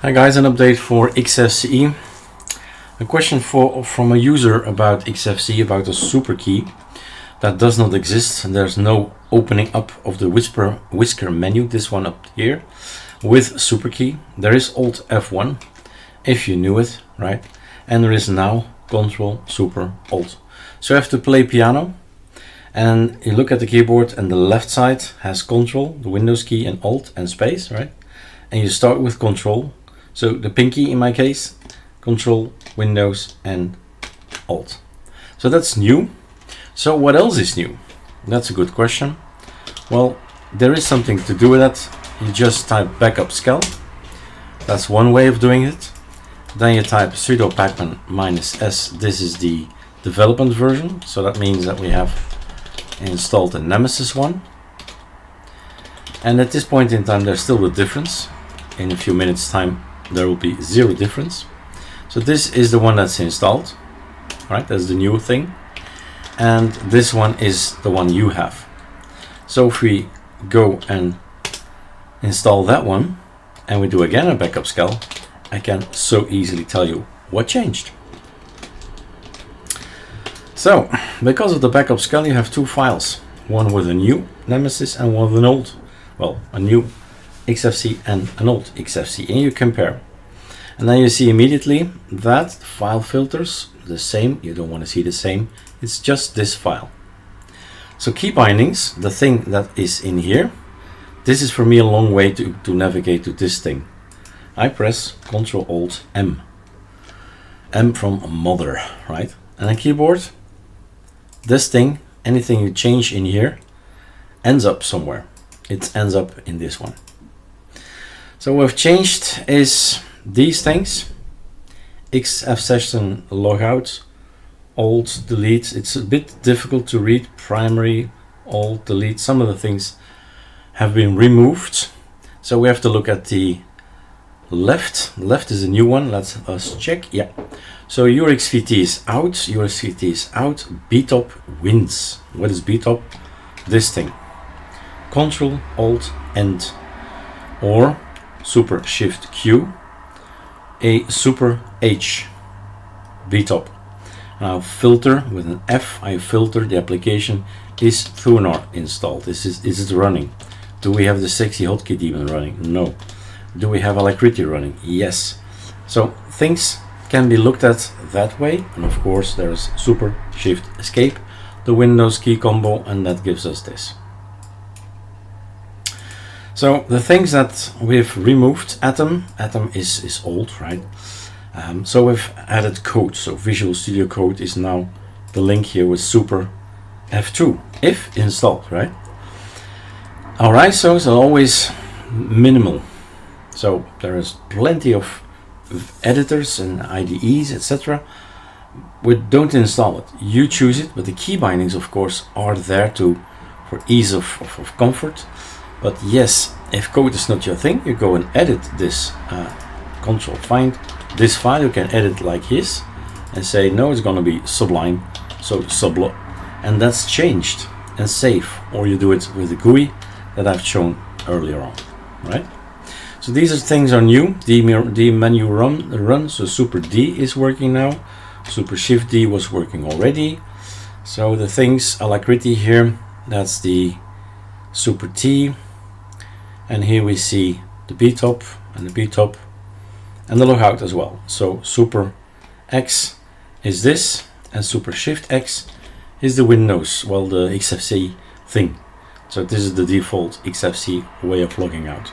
Hi guys, an update for Xfce. A question from a user about Xfce, about a super key that does not exist, and there's no opening up of the whisker menu, this one up here, with super key. There is Alt F1, if you knew it, right? And there is now Control Super Alt. So you have to play piano, and you look at the keyboard, and the left side has Control, the Windows key, and Alt and space, right? And you start with Control. So the pinky in my case, Control, Windows, and Alt. So that's new. So what else is new? That's a good question. Well, there is something to do with that. You just type backup scal. That's one way of doing it. Then you type sudo pacman -s. This is the development version. So that means that we have installed the Nemesis one. And at this point in time, there's still a difference. In a few minutes time, there will be zero difference. So this is the one that's installed, right? That's the new thing. And this one is the one you have. So if we go and install that one, and we do again a backup scal, I can so easily tell you what changed. So because of the backup scal, you have two files, one with a new Nemesis and one with an old, well, a new Xfce and an old Xfce, and you compare. And then you see immediately that file filters the same. You don't want to see the same. It's just this file. So key bindings, the thing that is in here, this is for me a long way to navigate to this thing. I press Ctrl Alt M. M from mother, right? And a keyboard, this thing, anything you change in here ends up somewhere. It ends up in this one. So what we've changed is these things: Xfce4 logout, Alt, delete. It's a bit difficult to read. Primary, Alt, delete. Some of the things have been removed. So we have to look at the left. Left is a new one. Let's us check. Yeah. So your Xfce is out. Your Xfce is out. Btop wins. What is Btop? This thing. Control Alt End, or Super Shift Q, a Super H, Btop. Now filter with an F, I filter the application. Is Thunar installed? Is it running? Do we have the sexy hotkey daemon running? No. Do we have Alacrity running? Yes. So things can be looked at that way, and of course there's Super Shift Escape, the Windows key combo, and that gives us this. So the things that we've removed, Atom is old, right? So we've added code. So Visual Studio Code is now the link here with Super F2, if installed, right? Our ISOs are always minimal. So there is plenty of editors and IDEs, etc. We don't install it. You choose it, but the key bindings, of course, are there for ease of comfort. But yes, if code is not your thing, you go and edit this. Control find this file. You can edit like this and say no, it's gonna be Sublime, so Sublo, and that's changed and save. Or you do it with the GUI that I've shown earlier on, right? So these things are new. The menu run. So Super D is working now. Super Shift D was working already. So the things Alacrity here, that's the Super T. And here we see the Btop and the Btop and the logout as well. So Super X is this, and Super Shift X is the Windows, well, the Xfce thing. So this is the default Xfce way of logging out.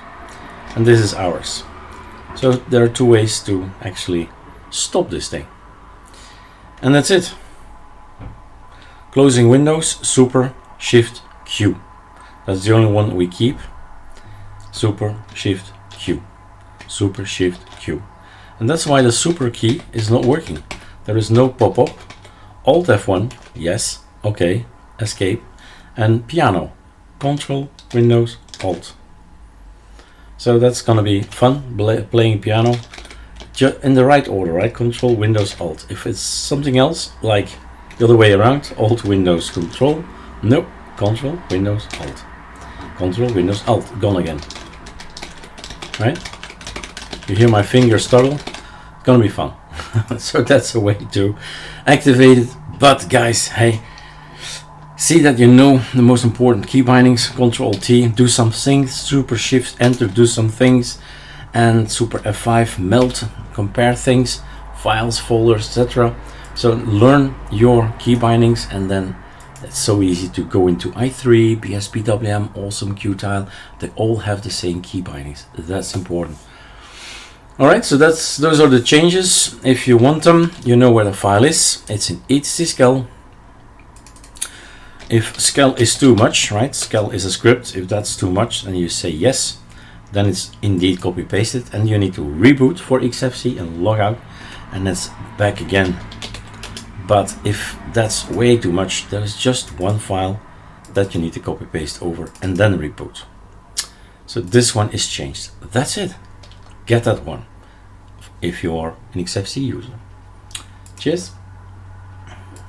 And this is ours. So there are two ways to actually stop this thing. And that's it. Closing Windows, Super Shift Q. That's the only one we keep. Super Shift Q, Super Shift Q, and that's why the Super key is not working. There is no pop-up. Alt F1, yes, okay, Escape, and piano, Control, Windows, Alt. So that's gonna be fun playing piano, in the right order, right? Control, Windows, Alt. If it's something else, like the other way around, Alt, Windows, Control, nope, Control, Windows, Alt. Control, Windows, Alt, gone again. Right? You hear my fingers toggle, it's gonna be fun. So that's a way to activate it. But guys, hey, see that you know the most important key bindings. Control T, do some things, Super Shift Enter, do some things, and Super F5, melt, compare things, files, folders, etc. So learn your key bindings, and then it's so easy to go into i3, BSPWM, Awesome, Qtile. They all have the same key bindings. That's important. All right, so those are the changes. If you want them, you know where the file is. It's in etc. If scale is too much, right? Scale is a script. If that's too much, then you say yes. Then it's indeed copy pasted, and you need to reboot for Xfce and log out, and it's back again. But if that's way too much, there is just one file that you need to copy paste over and then reboot. So this one is changed. That's it. Get that one if you are an Xfce user. Cheers.